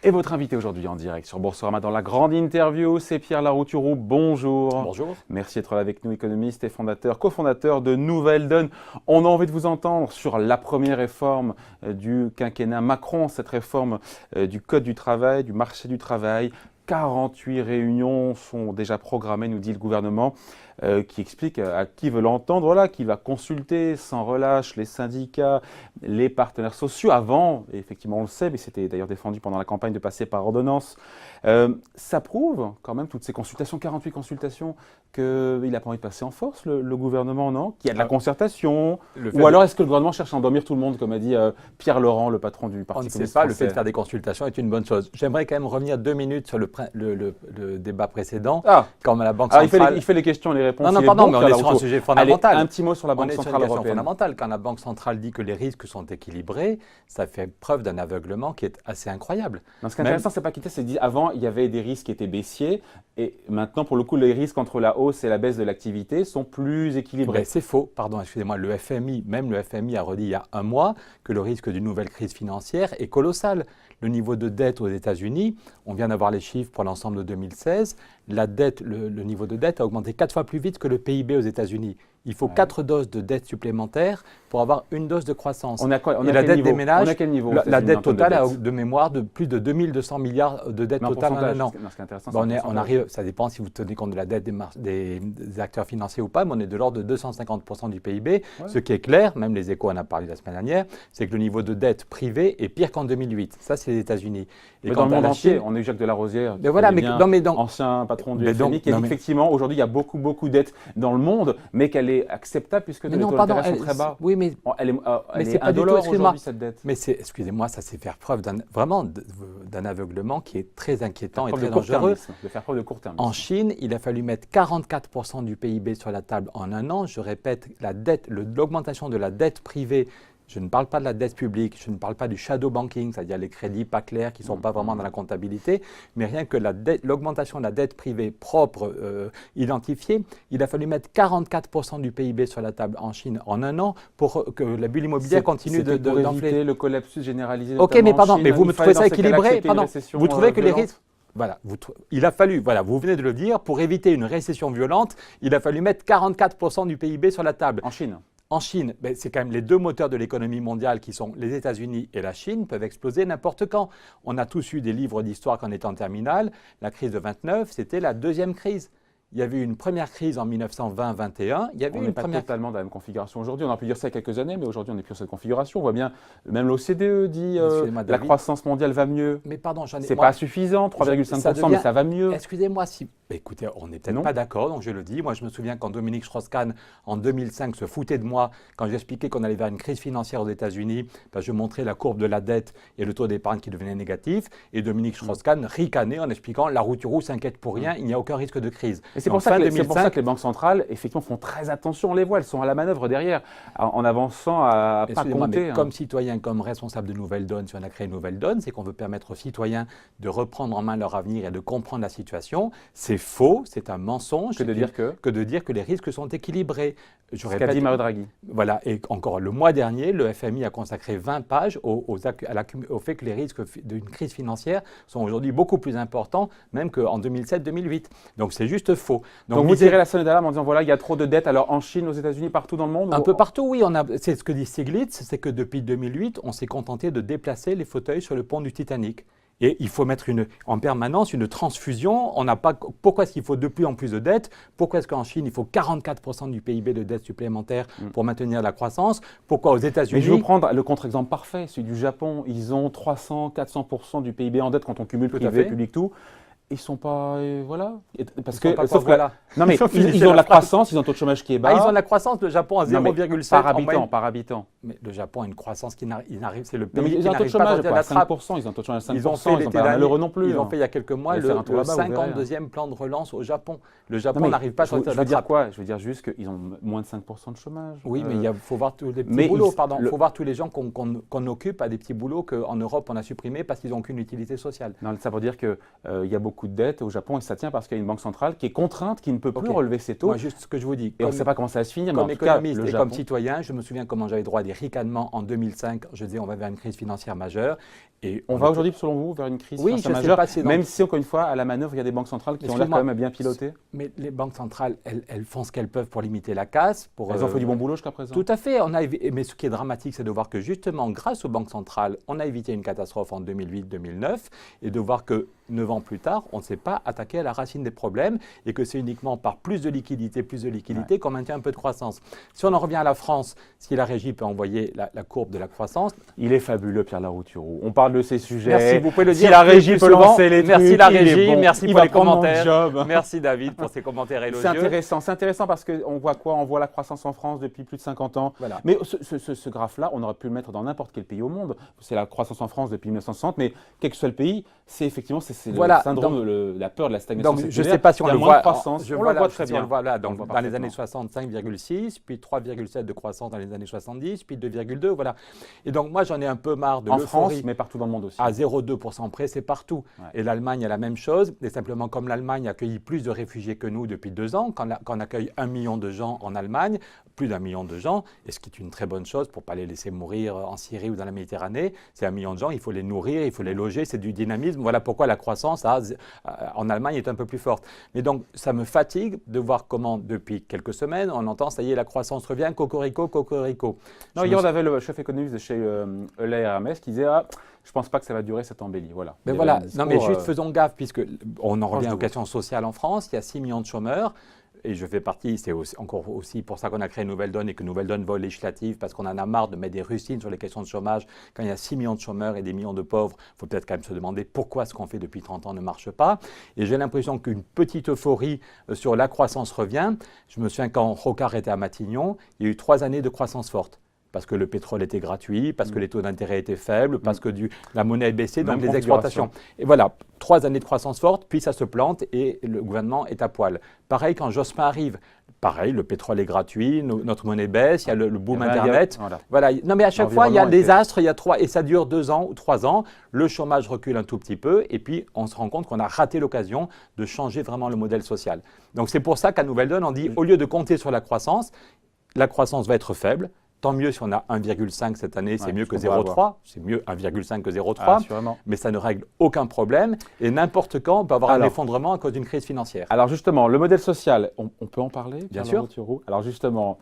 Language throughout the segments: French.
Et votre invité aujourd'hui en direct sur Boursorama dans la grande interview, c'est Pierre Larouturou. Bonjour. Bonjour. Merci d'être là avec nous, économiste et cofondateur de Nouvelle Donne. On a envie de vous entendre sur la première réforme du quinquennat Macron, cette réforme du Code du travail, du marché du travail. 48 réunions sont déjà programmées, nous dit le gouvernement, qui explique à qui veut l'entendre, voilà, qui va consulter sans relâche les syndicats, les partenaires sociaux. Avant, et effectivement on le sait, mais c'était d'ailleurs défendu pendant la campagne de passer par ordonnance. Ça prouve quand même toutes ces consultations, 48 consultations, qu'il n'a pas envie de passer en force, le gouvernement, non? Qu'il y a de la concertation. Ou alors est-ce que le gouvernement cherche à endormir tout le monde, comme a dit Pierre Laurent, le patron du Parti communiste français? On ne sait pas, le fait de faire des consultations est une bonne chose. J'aimerais quand même revenir 2 minutes sur le débat précédent. Comme à la Banque centrale. Il fait les questions et les réponses. Non, pardon, mais on est sur un sujet fondamental. Allez, un petit mot sur la Banque centrale européenne. Quand la Banque centrale dit que les risques sont équilibrés, ça fait preuve d'un aveuglement qui est assez incroyable. Non, ce qui est intéressant, c'est pas quitter, c'est dit avant, il y avait des risques qui étaient baissiers, et maintenant, pour le coup, les risques entre la hausse et la baisse de l'activité sont plus équilibrés. C'est faux, pardon, excusez-moi. Le FMI a redit il y a un mois que le risque d'une nouvelle crise financière est colossal. Le niveau de dette aux États-Unis, on vient d'avoir les chiffres pour l'ensemble de 2016, le niveau de dette a augmenté 4 fois plus vite que le PIB aux États-Unis. Il faut 4 doses de dette supplémentaires pour avoir une dose de croissance. On a quel niveau la dette totale de mémoire de plus de 2200 milliards de dette totale en un an. On arrive, ça dépend si vous tenez compte de la dette des acteurs financiers ou pas, mais on est de l'ordre de 250% du PIB. Ouais. Ce qui est clair, même les Échos en a parlé la semaine dernière, c'est que le niveau de dette privée est pire qu'en 2008. Ça, c'est les États-Unis. Mais dans le monde entier, on a eu Jacques Delarosière, ancien patron du FMI, qui a dit effectivement, aujourd'hui, il y a beaucoup de dettes dans le monde, mais qu'elle est acceptable puisque les taux d'intérêt sont très bas. Oui, mais elle est indolore aujourd'hui, cette dette. Mais excusez-moi, ça c'est faire preuve d'un aveuglement qui est très inquiétant et très dangereux. De faire preuve de court terme. En Chine, il a fallu mettre 44% du PIB sur la table en un an. Je répète, l'augmentation de la dette privée. Je ne parle pas de la dette publique, je ne parle pas du shadow banking, c'est-à-dire les crédits pas clairs qui ne sont pas vraiment dans la comptabilité, mais rien que l'augmentation de la dette privée propre identifiée, il a fallu mettre 44% du PIB sur la table en Chine en un an pour que la bulle immobilière continue d'enfler. Éviter le collapsus généralisé. Ok, mais pardon, mais vous me trouvez ça équilibré? Pardon, vous trouvez que les risques... Voilà, il a fallu, vous venez de le dire, pour éviter une récession violente, il a fallu mettre 44% du PIB sur la table. En Chine. En Chine, c'est quand même les deux moteurs de l'économie mondiale qui sont les États-Unis et la Chine peuvent exploser n'importe quand. On a tous eu des livres d'histoire quand on était en terminale. La crise de 29, c'était la deuxième crise. Il y avait eu une première crise en 1920-21. On n'est pas totalement dans la même configuration aujourd'hui. On a pu dire ça il y a quelques années, mais aujourd'hui, on n'est plus dans cette configuration. On voit bien, même l'OCDE dit la croissance mondiale va mieux. Mais pardon, c'est pas suffisant, 3,5%, mais ça va mieux. Excusez-moi si... Écoutez, on n'est peut-être pas d'accord, donc je le dis. Moi, je me souviens quand Dominique Strauss-Kahn, en 2005, se foutait de moi quand j'expliquais qu'on allait vers une crise financière aux États-Unis. Je montrais la courbe de la dette et le taux d'épargne qui devenait négatif. Et Dominique Strauss-Kahn ricanait en expliquant la Larouturou s'inquiète pour rien, il n'y a aucun risque de crise. Et c'est pour ça que les banques centrales, effectivement, font très attention. On les voit, elles sont à la manœuvre derrière, en avançant à pas compter. Comme citoyen, comme responsable de Nouvelle Donne, si on a créé Nouvelle Donne, c'est qu'on veut permettre aux citoyens de reprendre en main leur avenir et de comprendre la situation. C'est faux, c'est un mensonge. Que de dire que les risques sont équilibrés. Ce qu'a dit Mario Draghi. Voilà, et encore le mois dernier, le FMI a consacré 20 pages au fait que les risques d'une crise financière sont aujourd'hui beaucoup plus importants, même qu'en 2007-2008. Donc c'est juste faux. Donc vous tirez la sonnette d'alarme en disant voilà, il y a trop de dettes alors en Chine, aux États-Unis, partout dans le monde? Un peu partout, oui. C'est ce que dit Stiglitz, c'est que depuis 2008, on s'est contenté de déplacer les fauteuils sur le pont du Titanic. Et il faut mettre en permanence une transfusion. Pourquoi est-ce qu'il faut de plus en plus de dettes? Pourquoi est-ce qu'en Chine, il faut 44% du PIB de dettes supplémentaires pour maintenir la croissance? Pourquoi aux États-Unis? Mais je vais vous prendre le contre-exemple parfait, celui du Japon. Ils ont 300-400% du PIB en dette quand on cumule privé, public, tout. Ils ne sont pas. Voilà. Parce que. Voilà. Non, mais ils ont de la croissance, ils ont un taux de chômage qui est bas. Ils ont de la croissance, le Japon à 0,7 par habitant. Mais le Japon a une croissance qui n'arrive. C'est le pays qui n'arrive pas à sortir de la trappe. Ils ont un taux de chômage à 5%, ils n'ont pas malheureux non plus. Ils ont fait il y a quelques mois le 52e plan de relance au Japon. Le Japon n'arrive pas à sortir de la trappe. Je veux dire quoi? Je veux dire juste qu'ils ont moins de 5% de chômage. Oui, mais il faut voir tous les petits boulots, pardon. Il faut voir tous les gens qu'on occupe à des petits boulots qu'en Europe on a supprimés parce qu'ils n'ont aucune utilité sociale. Non, ça veut dire qu'il y a beaucoup beaucoup de dettes au Japon et ça tient parce qu'il y a une banque centrale qui est contrainte, qui ne peut plus Ok. relever ses taux. Moi, juste ce que je vous dis. Et on ne sait pas comment ça va se finir, mais en Comme tout cas, économiste le et Japon… comme citoyen, je me souviens comment j'avais droit à des ricanements en 2005. Je disais on va vers une crise financière majeure. Et On va aujourd'hui, selon vous, vers une crise Oui, financière je sais majeure, pas si dans- même si, encore une fois, à la manœuvre, il y a des banques centrales qui ont l'air Excuse-moi. quand même bien pilotées. Mais les banques centrales, elles font ce qu'elles peuvent pour limiter la casse. Elles ont fait du bon boulot jusqu'à présent. Tout à fait. Mais ce qui est dramatique, c'est de voir que justement, grâce aux banques centrales, on a évité une catastrophe en 2008-2009 et de voir que 9 ans plus tard, on ne s'est pas attaqué à la racine des problèmes et que c'est uniquement par plus de liquidité qu'on maintient un peu de croissance. Si on en revient à la France, si la régie peut envoyer la courbe de la croissance… Il est fabuleux, Pierre Larouturou. On parle de ces sujets. Merci, vous pouvez le Si dire. la régie plus peut souvent. lancer les trucs, Merci la il est régie, bon. merci Il pour va les prendre mon commentaires. job. Merci David pour ces commentaires élogieux. C'est intéressant parce qu'on voit quoi? On voit la croissance en France depuis plus de 50 ans. Voilà. Mais ce graphe-là, on aurait pu le mettre dans n'importe quel pays au monde. C'est la croissance en France depuis 1960, mais quel que soit le pays, c'est effectivement Voilà, le syndrome, la peur de la stagnation Donc, je séculaire. ne sais pas si on Il y a le moins de voit. croissance. Je on vois le voit là, très si bien. on le voit là, On le donc, voit dans les parfaitement. années 60, 5,6, puis 3,7 de croissance dans les années 70, puis 2,2, voilà. Et donc, moi, j'en ai un peu marre de En l'euphorie. France, mais partout dans le monde aussi. À 0,2% près, c'est partout. Ouais. Et l'Allemagne a la même chose. Et simplement, comme l'Allemagne accueille plus de réfugiés que nous depuis 2 ans, quand on accueille 1 million de gens en Allemagne, plus d'1 million de gens, et ce qui est une très bonne chose pour ne pas les laisser mourir en Syrie ou dans la Méditerranée, c'est 1 million de gens, il faut les nourrir, il faut les loger, c'est du dynamisme. Voilà pourquoi la croissance en Allemagne est un peu plus forte. Mais donc, ça me fatigue de voir comment, depuis quelques semaines, on entend, ça y est, la croissance revient, cocorico, cocorico. Non, hier, on avait le chef économiste de chez Euler Hermès qui disait je ne pense pas que ça va durer cette embellie. Voilà. Mais voilà, non mais juste faisons gaffe, puisque on en revient aux questions sociales en France, il y a 6 millions de chômeurs. Et je fais partie, c'est encore aussi pour ça qu'on a créé Nouvelle Donne et que Nouvelle Donne va aux législatives, parce qu'on en a marre de mettre des rustines sur les questions de chômage. Quand il y a 6 millions de chômeurs et des millions de pauvres, il faut peut-être quand même se demander pourquoi ce qu'on fait depuis 30 ans ne marche pas. Et j'ai l'impression qu'une petite euphorie sur la croissance revient. Je me souviens quand Rocard était à Matignon, il y a eu 3 années de croissance forte. Parce que le pétrole était gratuit, parce que les taux d'intérêt étaient faibles, parce que la monnaie baissait, donc les exportations. Et voilà, 3 années de croissance forte, puis ça se plante et le gouvernement est à poil. Pareil, quand Jospin arrive, pareil, le pétrole est gratuit, notre monnaie baisse, il y a le boom Internet. Voilà. Non, mais à chaque fois, il y a des astres, il y a 3, et ça dure 2 ans ou 3 ans. Le chômage recule un tout petit peu, et puis on se rend compte qu'on a raté l'occasion de changer vraiment le modèle social. Donc c'est pour ça qu'à Nouvelle Donne, on dit, au lieu de compter sur la croissance va être faible. Tant mieux si on a 1,5 cette année, c'est mieux que 0,3. C'est mieux 1,5 que 0,3. Mais ça ne règle aucun problème. Et n'importe quand, on peut avoir un effondrement à cause d'une crise financière. Alors justement, le modèle social, on peut en parler? Bien sûr. Alors justement,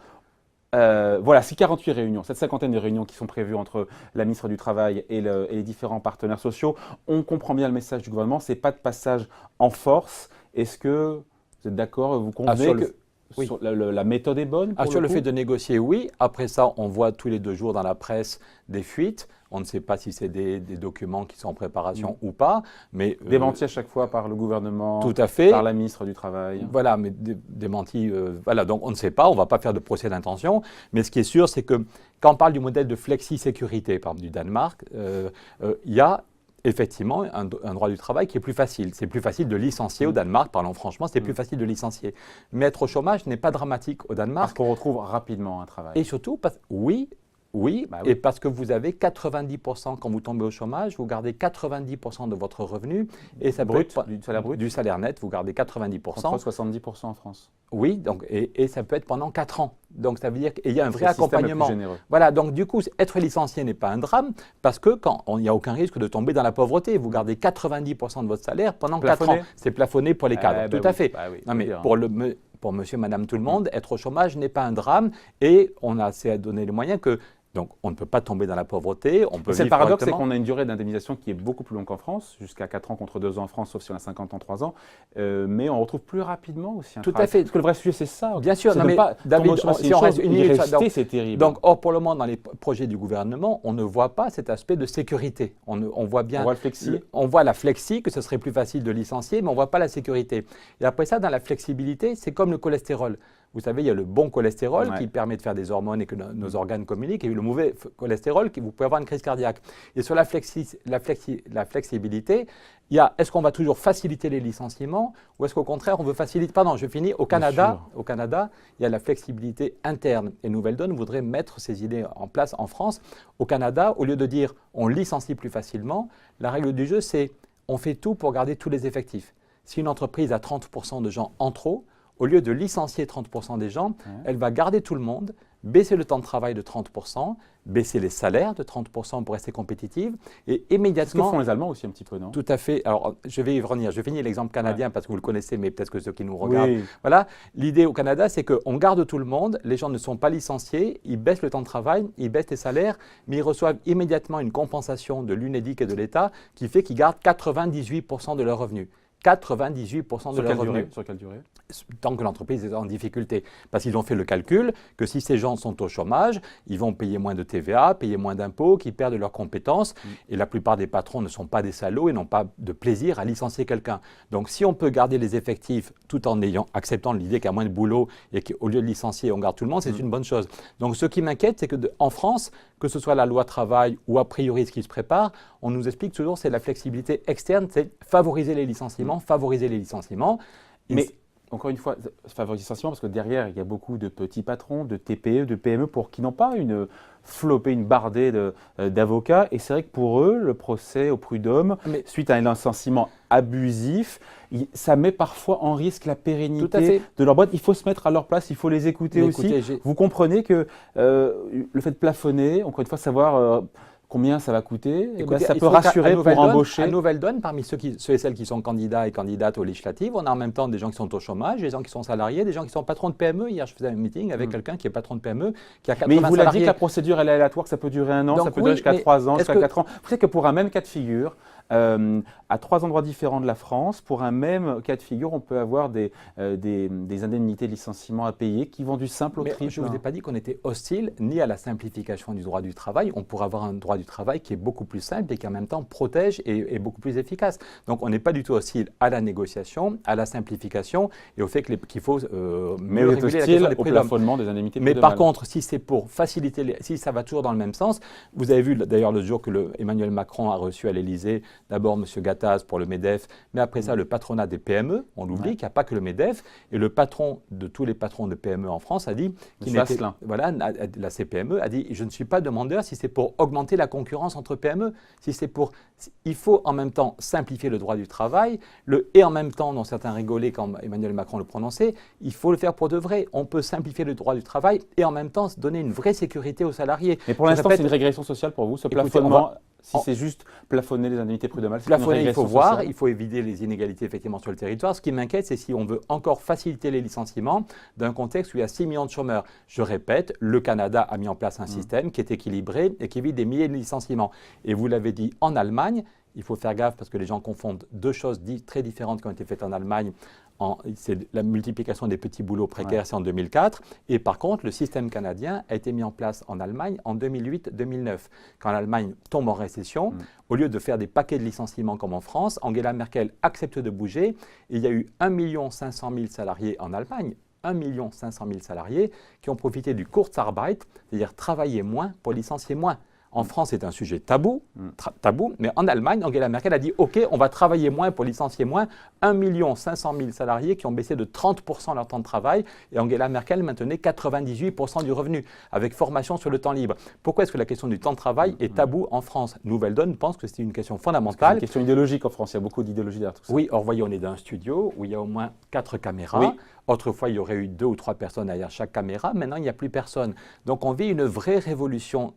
voilà, ces 48 réunions, cette cinquantaine de réunions qui sont prévues entre la ministre du Travail et les différents partenaires sociaux, on comprend bien le message du gouvernement, ce n'est pas de passage en force. Est-ce que vous êtes d'accord, vous convenez que… Oui. La méthode est bonne sur le fait de négocier, oui. Après ça, on voit tous les 2 jours dans la presse des fuites. On ne sait pas si c'est des documents qui sont en préparation ou pas. Mais, démentis à chaque fois par le gouvernement, tout à fait. Par la ministre du Travail. Voilà, mais démentis, voilà. Donc on ne sait pas, on ne va pas faire de procès d'intention. Mais ce qui est sûr, c'est que quand on parle du modèle de flexi-sécurité, par exemple du Danemark, il y a effectivement un droit du travail qui est plus facile. C'est plus facile de licencier au Danemark, parlons franchement, c'est plus facile de licencier. Mais être au chômage n'est pas dramatique au Danemark. Parce qu'on retrouve rapidement un travail. Et surtout, oui, et parce que vous avez 90%, quand vous tombez au chômage, vous gardez 90% de votre revenu. Et ça du salaire brut? Du salaire net, vous gardez 90%. Contre 70% en France. Oui, donc, et ça peut être pendant 4 ans. Donc ça veut dire qu'il y a un vrai accompagnement. Généreux. Voilà, donc du coup, être licencié n'est pas un drame parce que il n'y a aucun risque de tomber dans la pauvreté. Vous gardez 90% de votre salaire pendant 4 ans. C'est plafonné pour les cadres, tout à fait. Non, mais pour monsieur, madame, tout le monde, être au chômage n'est pas un drame et on a assez à donner les moyens que… Donc, on ne peut pas tomber dans la pauvreté. C'est le paradoxe, c'est qu'on a une durée d'indemnisation qui est beaucoup plus longue qu'en France, jusqu'à 4 ans contre 2 ans en France, sauf si on a 50 ans, 3 ans. Mais on retrouve plus rapidement aussi un travail. Tout à fait. Parce que le vrai sujet, c'est ça. Bien sûr. Non, mais David, si on reste une minute, c'est terrible. Donc, pour le moment, dans les projets du gouvernement, on ne voit pas cet aspect de sécurité. On voit bien… On voit le flexi. On voit la flexi, que ce serait plus facile de licencier, mais on ne voit pas la sécurité. Et après ça, dans la flexibilité, c'est comme le cholestérol. Vous savez, il y a le bon cholestérol qui permet de faire des hormones et que nos organes communiquent, et le mauvais cholestérol qui vous pouvez avoir une crise cardiaque. Et sur la flexibilité, il y a est-ce qu'on va toujours faciliter les licenciements ou est-ce qu'au contraire on veut faciliter… Pardon, je finis. Au Canada, il y a la flexibilité interne. Et Nouvelle Donne voudrait mettre ces idées en place en France. Au Canada, au lieu de dire on licencie plus facilement, la règle du jeu c'est on fait tout pour garder tous les effectifs. Si une entreprise a 30% de gens en trop, au lieu de licencier 30% des gens, elle va garder tout le monde, baisser le temps de travail de 30%, baisser les salaires de 30% pour rester compétitive et immédiatement… C'est ce que font les Allemands aussi un petit peu, non? Tout à fait. Alors, je vais y revenir. Je finis l'exemple canadien parce que vous le connaissez, mais peut-être que ceux qui nous regardent… Oui. Voilà. L'idée au Canada, c'est qu'on garde tout le monde, les gens ne sont pas licenciés, ils baissent le temps de travail, ils baissent les salaires, mais ils reçoivent immédiatement une compensation de l'UNEDIC et de l'État qui fait qu'ils gardent 98% de leurs revenus. 98% de leurs revenus. Sur quelle durée? Tant que l'entreprise est en difficulté. Parce qu'ils ont fait le calcul que si ces gens sont au chômage, ils vont payer moins de TVA, payer moins d'impôts, qu'ils perdent leurs compétences. Et la plupart des patrons ne sont pas des salauds et n'ont pas de plaisir à licencier quelqu'un. Donc si on peut garder les effectifs tout en acceptant l'idée qu'il y a moins de boulot et qu'au lieu de licencier, on garde tout le monde, c'est une bonne chose. Donc ce qui m'inquiète, c'est qu'en France, que ce soit la loi travail ou a priori ce qui se prépare, on nous explique toujours c'est la flexibilité externe, c'est favoriser les licenciements, favoriser les licenciements. Mais encore une fois, favoriser les licenciements parce que derrière, il y a beaucoup de petits patrons, de TPE, de PME qui n'ont pas une flopée, une bardée d'avocats. Et c'est vrai que pour eux, le procès au prud'homme, suite à un licenciement abusif, ça met parfois en risque la pérennité de leur boîte. Il faut se mettre à leur place, il faut les écouter aussi. Vous comprenez que le fait de plafonner, encore une fois, savoir… combien ça va coûter? Écoutez, ça peut rassurer pour embaucher. À Nouvelle Donne, parmi ceux et celles qui sont candidats et candidates aux législatives, on a en même temps des gens qui sont au chômage, des gens qui sont salariés, des gens qui sont patrons de PME. Hier, je faisais un meeting avec quelqu'un qui est patron de PME, qui a 80 salariés. Mais il vous l'a dit que la procédure elle est aléatoire, que ça peut durer 1 an, ça peut durer jusqu'à 3 ans, jusqu'à 4 ans. Vous savez que pour un même cas de figure, à 3 endroits différents de la France, pour un même cas de figure, on peut avoir des indemnités de licenciement à payer qui vont du simple au triple. Je ne vous ai pas dit qu'on était hostile ni à la simplification du droit du travail. On pourrait avoir un droit du travail qui est beaucoup plus simple et qui en même temps protège et beaucoup plus efficace. Donc on n'est pas du tout hostile à la négociation, à la simplification et au fait qu'il faut mieux réguler la question des plafonnement des indemnités prud'homales. Mais par contre, si c'est pour faciliter, si ça va toujours dans le même sens, vous avez vu d'ailleurs le jour que Emmanuel Macron a reçu à l'Élysée d'abord M. Gattaz pour le MEDEF, mais après ça le patronat des PME, on l'oublie qu'il n'y a pas que le MEDEF, et le patron de tous les patrons de PME en France a dit, la CPME a dit, je ne suis pas demandeur si c'est pour augmenter la concurrence entre PME, il faut en même temps simplifier le droit du travail, et en même temps, dont certains rigolaient quand Emmanuel Macron le prononçait, il faut le faire pour de vrai. On peut simplifier le droit du travail et en même temps donner une vraie sécurité aux salariés. Mais pour l'instant, c'est une régression sociale pour vous, ce plafonnement? Si c'est juste plafonner les indemnités prud'homales, c'est une régression il faut sociale. voir, il faut éviter les inégalités effectivement sur le territoire. Ce qui m'inquiète, c'est si on veut encore faciliter les licenciements d'un contexte où il y a 6 millions de chômeurs. Je répète, le Canada a mis en place un système qui est équilibré et qui évite des milliers de licenciements. Et vous l'avez dit, en Allemagne, il faut faire gaffe parce que les gens confondent deux choses très différentes qui ont été faites en Allemagne. C'est la multiplication des petits boulots précaires, c'est en 2004. Et par contre, le système canadien a été mis en place en Allemagne en 2008-2009. Quand l'Allemagne tombe en récession, au lieu de faire des paquets de licenciements comme en France, Angela Merkel accepte de bouger. Et il y a eu 1 500 000 salariés en Allemagne. 1 500 000 salariés qui ont profité du Kurzarbeit, c'est-à-dire travailler moins pour licencier moins. En France, c'est un sujet tabou, mais en Allemagne, Angela Merkel a dit « Ok, on va travailler moins pour licencier moins ». 1 500 000 salariés qui ont baissé de 30% leur temps de travail et Angela Merkel maintenait 98% du revenu avec formation sur le temps libre. Pourquoi est-ce que la question du temps de travail est tabou en France? Nouvelle Donne pense que c'est une question fondamentale. C'est une question idéologique en France, il y a beaucoup d'idéologie derrière tout ça. Oui, or voyez, on est dans un studio où il y a au moins 4 caméras. Oui. Autrefois, il y aurait eu 2 ou 3 personnes derrière chaque caméra. Maintenant, il n'y a plus personne. Donc, on vit une vraie révolution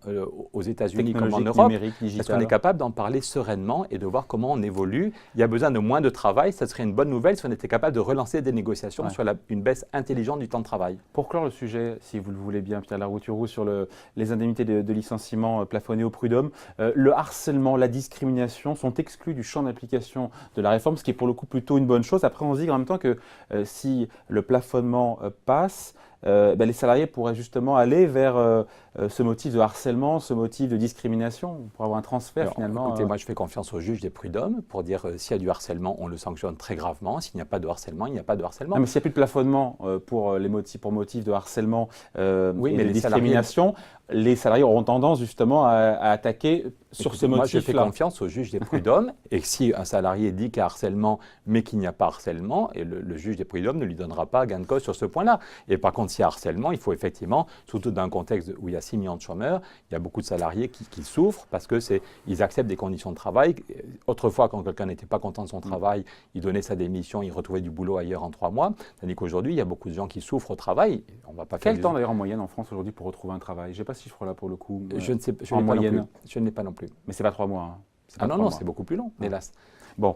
aux États-Unis comme en Europe. Est-ce qu'on est capable d'en parler sereinement et de voir comment on évolue? Il y a besoin de moins de travail. Ça serait une bonne nouvelle si on était capable de relancer des négociations sur une baisse intelligente du temps de travail. Pour clore le sujet, si vous le voulez bien, Pierre Larrouturou, sur les indemnités de licenciement plafonnées au prud'homme, le harcèlement, la discrimination sont exclus du champ d'application de la réforme, ce qui est pour le coup plutôt une bonne chose. Après, on se dit en même temps que si le plafonnement passe, les salariés pourraient justement aller vers ce motif de harcèlement, ce motif de discrimination, pour avoir un transfert finalement. Écoutez, moi je fais confiance au juge des prud'hommes pour dire s'il y a du harcèlement, on le sanctionne très gravement. S'il n'y a pas de harcèlement, il n'y a pas de harcèlement. Non, mais s'il n'y a plus de plafonnement pour motif de harcèlement et de discrimination, les salariés auront tendance justement à attaquer sur ce motif-là. Moi, je fais confiance au juge des prud'hommes et si un salarié dit qu'il y a harcèlement mais qu'il n'y a pas harcèlement, et le juge des prud'hommes ne lui donnera pas gain de cause sur ce point-là. Et par contre, s'il y a harcèlement, il faut effectivement, surtout dans un contexte où il y a 6 millions de chômeurs, il y a beaucoup de salariés qui souffrent parce qu'ils acceptent des conditions de travail. Autrefois, quand quelqu'un n'était pas content de son travail, il donnait sa démission, il retrouvait du boulot ailleurs en 3 mois. Tandis qu'aujourd'hui, il y a beaucoup de gens qui souffrent au travail. On va pas Quel temps d'ailleurs en moyenne en France aujourd'hui pour retrouver un travail? Je n'ai pas ce chiffre-là pour le coup. Je ne sais pas. En moyenne. Je ne l'ai pas non plus. Mais ce n'est pas 3 mois. Hein. Ah non, c'est beaucoup plus long, hélas. Bon,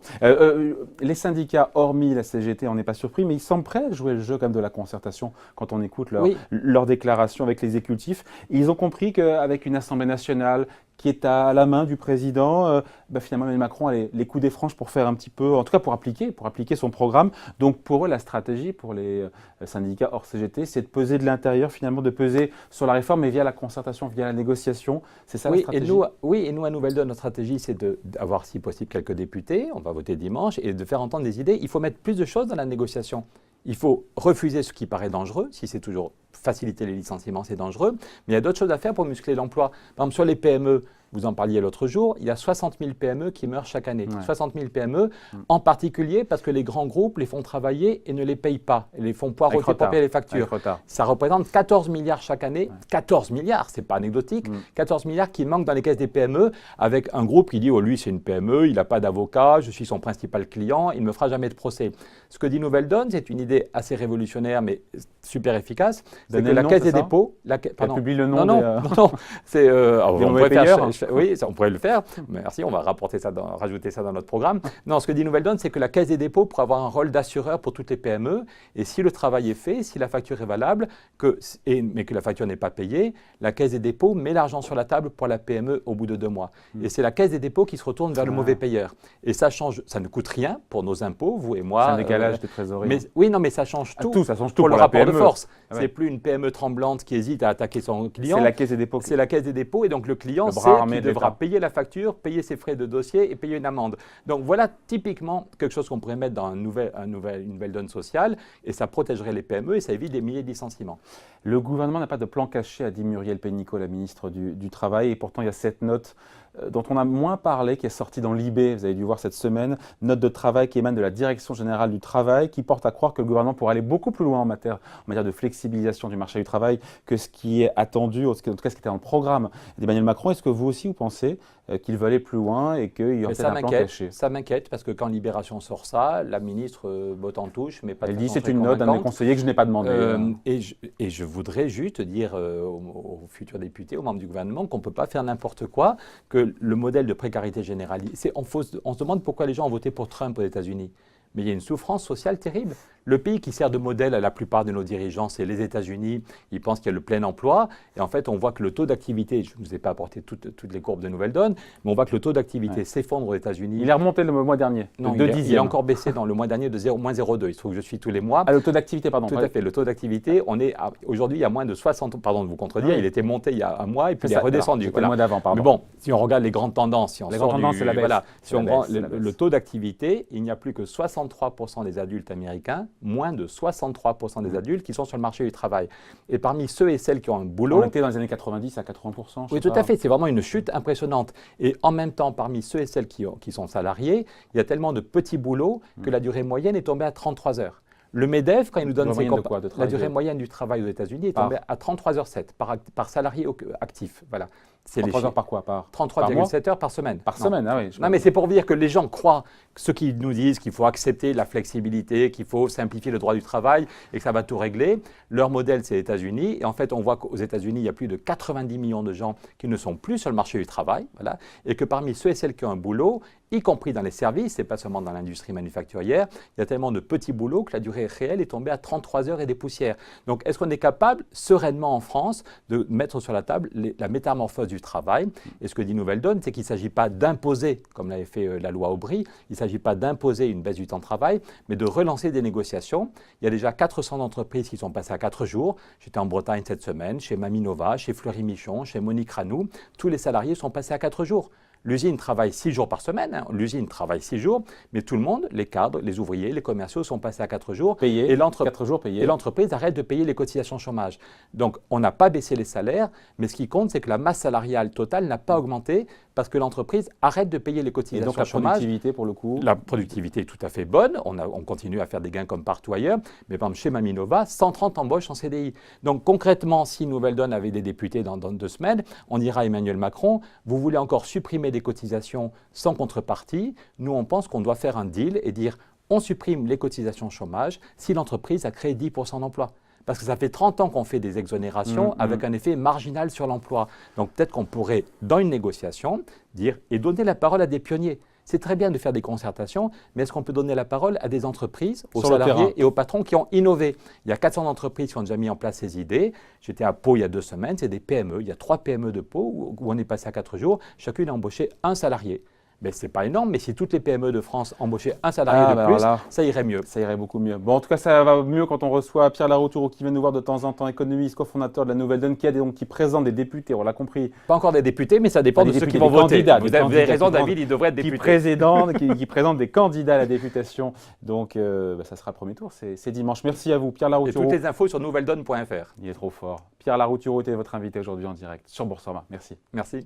les syndicats, hormis la CGT, on n'est pas surpris, mais ils semblent prêts à jouer le jeu comme de la concertation quand on écoute leurs déclarations avec l'exécutif. Ils ont compris qu'avec une Assemblée nationale qui est à la main du président, finalement Emmanuel Macron a les coups des franches pour faire un petit peu, en tout cas pour appliquer son programme. Donc pour eux, la stratégie pour les syndicats hors CGT, c'est de peser de l'intérieur, finalement de peser sur la réforme, mais via la concertation, via la négociation. C'est ça la stratégie? Et nous, à Nouvelle Donne, notre stratégie, c'est d'avoir si possible quelques députés, on va voter dimanche, et de faire entendre des idées. Il faut mettre plus de choses dans la négociation. Il faut refuser ce qui paraît dangereux, si c'est toujours faciliter les licenciements, c'est dangereux, mais il y a d'autres choses à faire pour muscler l'emploi. Par exemple, sur les PME, vous en parliez l'autre jour, il y a 60 000 PME qui meurent chaque année. Ouais. 60 000 PME, en particulier parce que les grands groupes les font travailler et ne les payent pas, et les font poireauter pour payer les factures. Ça représente 14 milliards chaque année. Ouais. 14 milliards, c'est pas anecdotique. 14 milliards qui manquent dans les caisses des PME, avec un groupe qui dit « Oh, lui, c'est une PME, il n'a pas d'avocat, je suis son principal client, il ne me fera jamais de procès ». Ce que dit Nouvelle Donne, c'est une idée assez révolutionnaire, mais super efficace. C'est que la Caisse des dépôts… Pardon. Publie le nom non. C'est… Oui, on pourrait le faire. Merci, on va rajouter ça dans notre programme. Non, ce que dit Nouvelle Donne, c'est que la Caisse des dépôts pourrait avoir un rôle d'assureur pour toutes les PME. Et si le travail est fait, si la facture est valable, mais que la facture n'est pas payée, la Caisse des dépôts met l'argent sur la table pour la PME au bout de 2 mois. Et c'est la Caisse des dépôts qui se retourne vers le mauvais payeur. Et ça ne coûte rien pour nos impôts, vous et moi. C'est un décalage de trésorerie. Mais ça change tout. Ça change tout pour le rapport de force. Ah ouais. C'est plus une PME tremblante qui hésite à attaquer son client. C'est la Caisse des dépôts. C'est la Caisse des dépôts et donc le client qui devra payer la facture, payer ses frais de dossier et payer une amende. Donc voilà typiquement quelque chose qu'on pourrait mettre dans une nouvelle donne sociale et ça protégerait les PME et ça évite des milliers de licenciements. Le gouvernement n'a pas de plan caché, a dit Muriel Pénicaud, la ministre du Travail, et pourtant il y a cette note dont on a moins parlé, qui est sortie dans l'IB, vous avez dû voir cette semaine, note de travail qui émane de la Direction générale du travail, qui porte à croire que le gouvernement pourrait aller beaucoup plus loin en matière de flexibilisation du marché du travail que ce qui est attendu, en tout cas ce qui était dans le programme d'Emmanuel Macron. Est-ce que vous aussi vous pensez qu'il veut aller plus loin et qu'il y aurait peut-être un plan caché? Ça m'inquiète parce que quand Libération sort ça, la ministre botte en touche, mais pas de façon Elle dit c'est une note d'un de mes conseillers que je n'ai pas demandé. Et je voudrais juste dire aux futurs députés, aux membres du gouvernement qu'on ne peut pas faire n'importe quoi, que le modèle de précarité généralisée, on se demande pourquoi les gens ont voté pour Trump aux États-Unis. Mais il y a une souffrance sociale terrible. Le pays qui sert de modèle à la plupart de nos dirigeants, c'est les États-Unis. Ils pensent qu'il y a le plein emploi. Et en fait, on voit que le taux d'activité, je ne vous ai pas apporté toutes les courbes de Nouvelle Donne, mais on voit que le taux d'activité s'effondre aux États-unis. Il est remonté le mois dernier, non, il est encore baissé dans le mois dernier de -0,2. Il se trouve que je suis tous les mois. Ah, le taux d'activité, pardon. Tout à fait. Le taux d'activité, aujourd'hui, il y a moins de 60… Pardon de vous contredire, il était monté il y a un mois et puis il est redescendu. Voilà. Le mois d'avant, pardon. Mais bon, si on regarde les grandes tendances, si on les grandes tendances, c'est la baisse. Voilà, si on prend le taux d'activité, il n'y a plus que 63% des adultes américains, moins de 63% des adultes qui sont sur le marché du travail. Et parmi ceux et celles qui ont un boulot… On était dans les années 90 à 80%. Oui, tout à fait. C'est vraiment une chute impressionnante. Et en même temps, parmi ceux et celles qui sont salariés, il y a tellement de petits boulots que la durée moyenne est tombée à 33 heures. Le MEDEF, quand il nous donne la durée moyenne du travail aux États-Unis est tombée à 33h07 par salarié actif. Voilà. 33 heures par quoi? 33,7 heures par semaine. Par semaine, ah oui. Non, mais c'est pour dire que les gens croient, ceux qui nous disent qu'il faut accepter la flexibilité, qu'il faut simplifier le droit du travail et que ça va tout régler. Leur modèle, c'est les États-Unis. Et en fait, on voit qu'aux États-Unis, il y a plus de 90 millions de gens qui ne sont plus sur le marché du travail. Voilà. Et que parmi ceux et celles qui ont un boulot, y compris dans les services, et pas seulement dans l'industrie manufacturière, il y a tellement de petits boulots que la durée réelle est tombée à 33 heures et des poussières. Donc, est-ce qu'on est capable, sereinement en France, de mettre sur la table la métamorphose du travail? Et ce que dit Nouvelle Donne, c'est qu'il ne s'agit pas d'imposer, comme l'avait fait la loi Aubry, il ne s'agit pas d'imposer une baisse du temps de travail, mais de relancer des négociations. Il y a déjà 400 entreprises qui sont passées à 4 jours. J'étais en Bretagne cette semaine, chez Maminova, chez Fleury Michon, chez Monique Ranou. Tous les salariés sont passés à 4 jours. L'usine travaille 6 jours par semaine, hein. L'usine travaille 6 jours, mais tout le monde, les cadres, les ouvriers, les commerciaux sont passés à 4 jours. Payés, Et 4 jours payés. Et l'entreprise arrête de payer les cotisations chômage. Donc, on n'a pas baissé les salaires, mais ce qui compte, c'est que la masse salariale totale n'a pas augmenté parce que l'entreprise arrête de payer les Et cotisations donc la chômage. productivité, pour le coup? La productivité est tout à fait bonne. On continue à faire des gains comme partout ailleurs. Mais par exemple, chez Maminova, 130 embauches en CDI. Donc concrètement, si Nouvelle Donne avait des députés dans 2 semaines, on dira à Emmanuel Macron, vous voulez encore supprimer des cotisations sans contrepartie. Nous, on pense qu'on doit faire un deal et dire, on supprime les cotisations chômage si l'entreprise a créé 10% d'emplois. Parce que ça fait 30 ans qu'on fait des exonérations avec un effet marginal sur l'emploi. Donc peut-être qu'on pourrait, dans une négociation, dire et donner la parole à des pionniers. C'est très bien de faire des concertations, mais est-ce qu'on peut donner la parole à des entreprises, aux salariés et aux patrons qui ont innové? Il y a 400 entreprises qui ont déjà mis en place ces idées. J'étais à Pau il y a 2 semaines, c'est des PME. Il y a 3 PME de Pau où on est passé à 4 jours. Chacune a embauché un salarié. Mais ce n'est pas énorme, mais si toutes les PME de France embauchaient un salarié de plus, ça irait mieux. Ça irait beaucoup mieux. Bon, en tout cas, ça va mieux quand on reçoit Pierre Larouturou qui vient nous voir de temps en temps, économiste, cofondateur de la Nouvelle Donne, qui présente des députés, on l'a compris. Pas encore des députés, mais ça dépend de ceux qui vont voter. Vous avez raison, David, il devrait être député. Qui présente des candidats à la députation. Donc, ça sera le premier tour, c'est dimanche. Merci à vous, Pierre Larouturou. Et toutes les infos sur nouvelledonne.fr. Il est trop fort. Pierre Larouturou était votre invité aujourd'hui en direct sur Boursorama. Merci. Merci.